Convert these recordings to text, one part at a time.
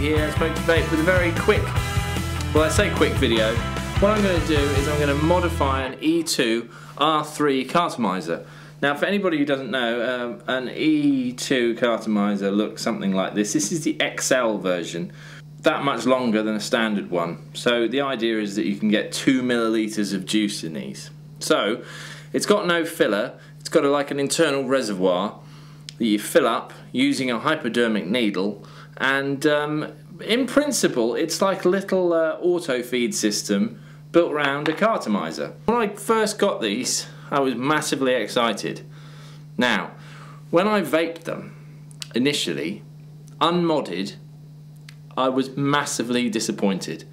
here, Smoke Debate, with a very quick, well, I say quick video. What I'm going to do is I'm going to modify an E2 R3 cartomizer. Now, for anybody who doesn't know, an E2 cartomizer looks something like this. This is the XL version, that much longer than a standard one. So the idea is that you can get 2 millilitres of juice in these. So it's got no filler. It's got like an internal reservoir that you fill up using a hypodermic needle, and in principle it's like a little auto feed system built around a cartomizer. When I first got these, I was massively excited. Now, when I vaped them initially, unmodded, I was massively disappointed.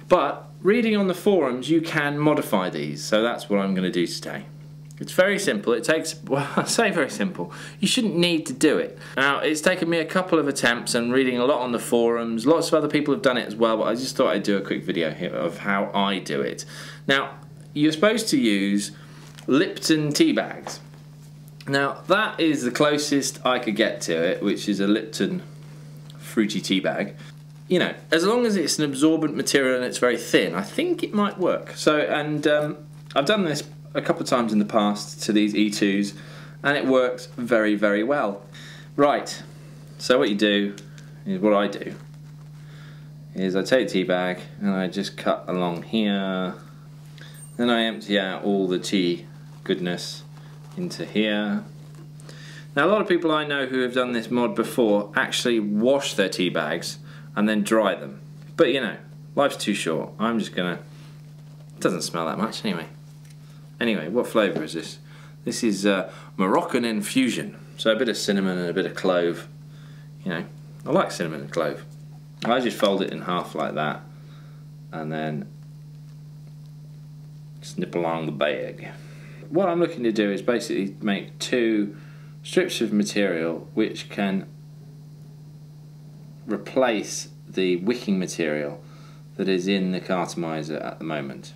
But reading on the forums, you can modify these, so that's what I'm going to do today. It's very simple. It takes, well, I say very simple. You shouldn't need to do it. Now, it's taken me a couple of attempts and reading a lot on the forums. Lots of other people have done it as well, but I just thought I'd do a quick video here of how I do it. Now, you're supposed to use Lipton Teabags. Now, that is the closest I could get to it, which is a Lipton fruity tea bag. You know, as long as it's an absorbent material and it's very thin, I think it might work. So, and I've done this a couple of times in the past to these E2s, and it works very, very well. Right, so what you do is, what I do is I take a tea bag and I just cut along here, then I empty out all the tea goodness into here. Now, a lot of people I know who have done this mod before actually wash their tea bags and then dry them, but you know, life's too short. I'm just gonna, it doesn't smell that much anyway. Anyway, what flavour is this? This is Moroccan infusion, so a bit of cinnamon and a bit of clove. You know, I like cinnamon and clove. I just fold it in half like that and then snip along the bag. What I'm looking to do is basically make 2 strips of material which can replace the wicking material that is in the cartomizer at the moment.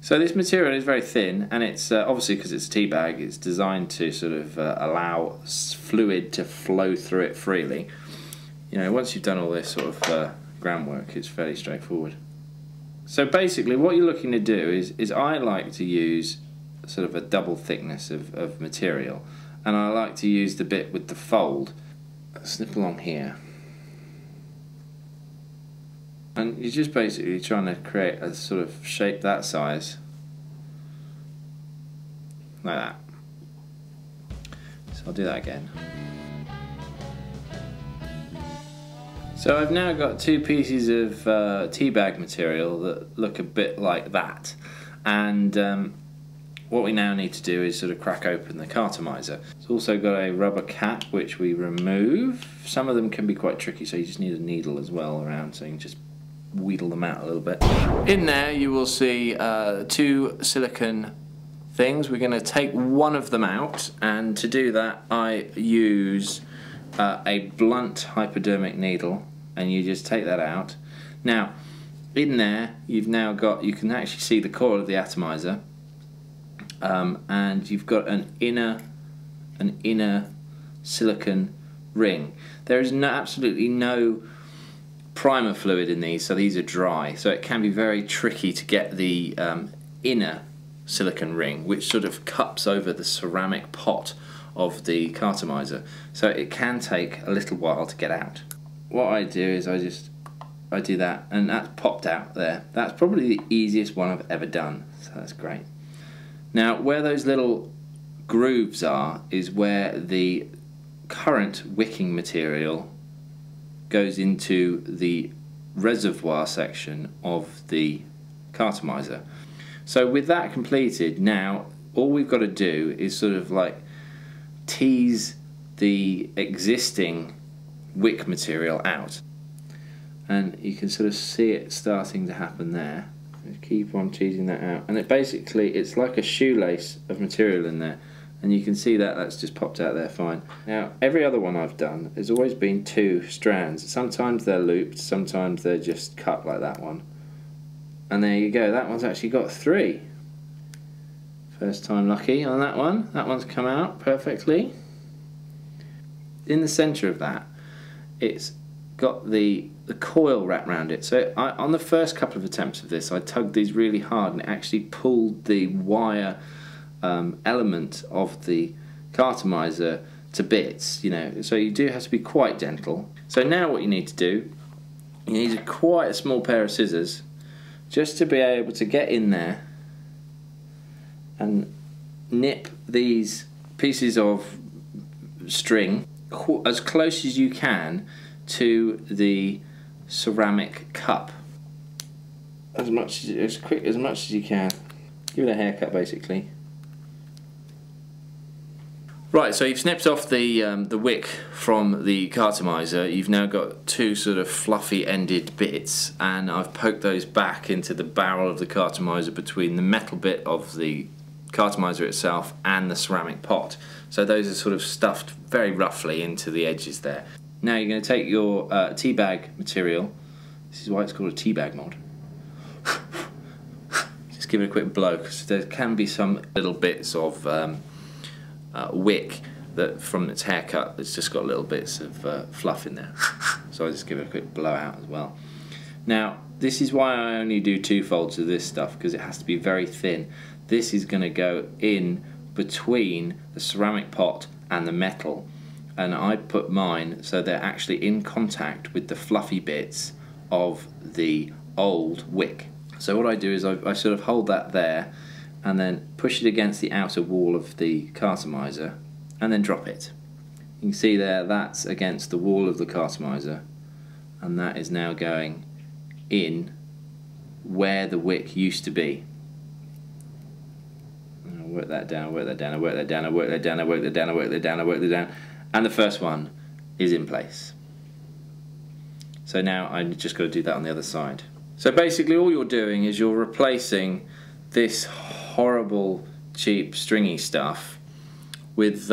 So this material is very thin, and it's obviously, because it's a tea bag, it's designed to sort of allow fluid to flow through it freely. You know, once you've done all this sort of groundwork, it's fairly straightforward. So basically what you're looking to do is I like to use sort of a double thickness of material, and I like to use the bit with the fold. Snip along here. And you're just basically trying to create a sort of shape that size, like that. So I'll do that again. So I've now got 2 pieces of tea bag material that look a bit like that, and what we now need to do is sort of crack open the cartomizer. It's also got a rubber cap which we remove. Some of them can be quite tricky, so you just need a needle as well around, so you can just wheedle them out a little bit. In there you will see 2 silicone things. We're going to take one of them out, and to do that I use a blunt hypodermic needle, and you just take that out. Now in there you've now got, you can actually see the coil of the atomizer, and you've got an inner silicone ring. There is absolutely no primer fluid in these, so these are dry, so it can be very tricky to get the inner silicone ring, which sort of cups over the ceramic pot of the cartomizer, so it can take a little while to get out. What I do is I do that, and that's popped out there. That's probably the easiest one I've ever done, so that's great. Now where those little grooves are is where the current wicking material goes into the reservoir section of the cartomizer. So with that completed, now all we've got to do is sort of like tease the existing wick material out, and you can sort of see it starting to happen there. Just keep on teasing that out, and it's like a shoelace of material in there, and you can see that that's just popped out there fine. Now every other one I've done has always been 2 strands. Sometimes they're looped, sometimes they're just cut like that one, and there you go, that one's actually got 3. First time lucky on that one. That one's come out perfectly. In the centre of that, it's got the coil wrapped around it. So on the first couple of attempts of this, I tugged these really hard and it actually pulled the wire element of the cartomizer to bits, you know, so you do have to be quite gentle. So now what you need to do, you need quite a small pair of scissors just to be able to get in there and nip these pieces of string as close as you can to the ceramic cup, as quick as you can. Give it a haircut basically. Right, so you've snipped off the wick from the cartomizer. You've now got two sort of fluffy ended bits, and I've poked those back into the barrel of the cartomizer between the metal bit of the cartomizer itself and the ceramic pot. So those are sort of stuffed very roughly into the edges there. Now you're going to take your tea bag material. This is why it's called a tea bag mod. Just give it a quick blow, because there can be some little bits of wick that from its haircut it's just got little bits of fluff in there. So I just give it a quick blowout as well. Now this is why I only do 2 folds of this stuff, because it has to be very thin. This is going to go in between the ceramic pot and the metal, and I put mine so they're actually in contact with the fluffy bits of the old wick. So what I do is I sort of hold that there and then push it against the outer wall of the cartomizer and then drop it. You can see there that's against the wall of the cartomizer, and that is now going in where the wick used to be. And I'll work that down, work that down, I work that down, I work that down, I work that down, I work that down, I work that down, and the first one is in place. So now I just got to do that on the other side. So basically all you're doing is you're replacing this horrible cheap stringy stuff with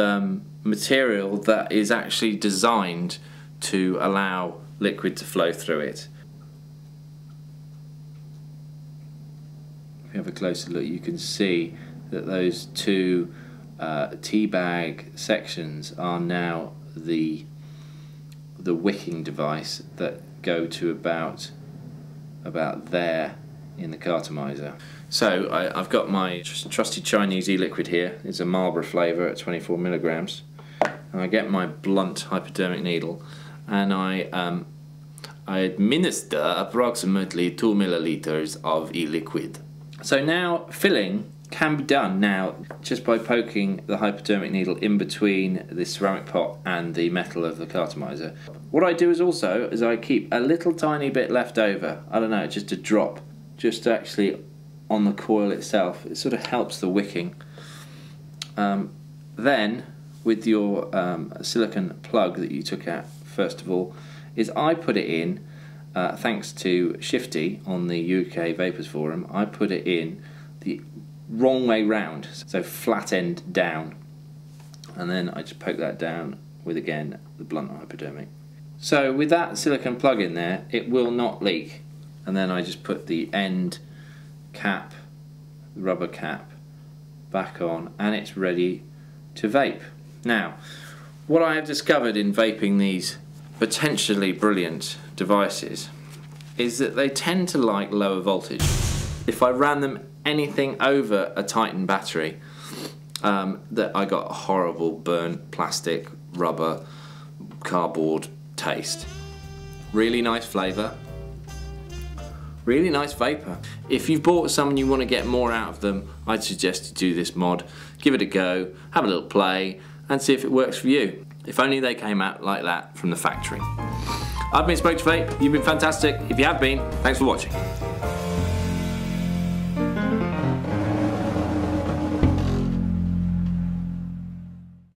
material that is actually designed to allow liquid to flow through it. If you have a closer look, you can see that those 2 tea bag sections are now the wicking device that go to about there in the cartomizer. So I've got my trusty Chinese e-liquid here. It's a Marlborough flavour at 24 milligrams. And I get my blunt hypodermic needle and I administer approximately 2 milliliters of e-liquid. So now filling can be done now just by poking the hypodermic needle in between the ceramic pot and the metal of the cartomizer. What I do is I keep a little tiny bit left over, I don't know, just a drop, just actually on the coil itself. It sort of helps the wicking. Then with your silicone plug that you took out first of all, is I put it in, thanks to Shifty on the UK Vapors Forum, I put it in the wrong way round, so flat end down, and then I just poke that down with again the blunt hypodermic. So with that silicone plug in there, it will not leak, and then I just put the end cap, the rubber cap, back on, and it's ready to vape. Now, what I have discovered in vaping these potentially brilliant devices is that they tend to like lower voltage. If I ran them anything over a Titan battery, that I got a horrible burnt plastic, rubber, cardboard taste. Really nice flavour, really nice vapour. If you've bought some and you want to get more out of them, I'd suggest you do this mod. Give it a go, have a little play, and see if it works for you. If only they came out like that from the factory. I've been Smoke to Vape, you've been fantastic. If you have been, thanks for watching.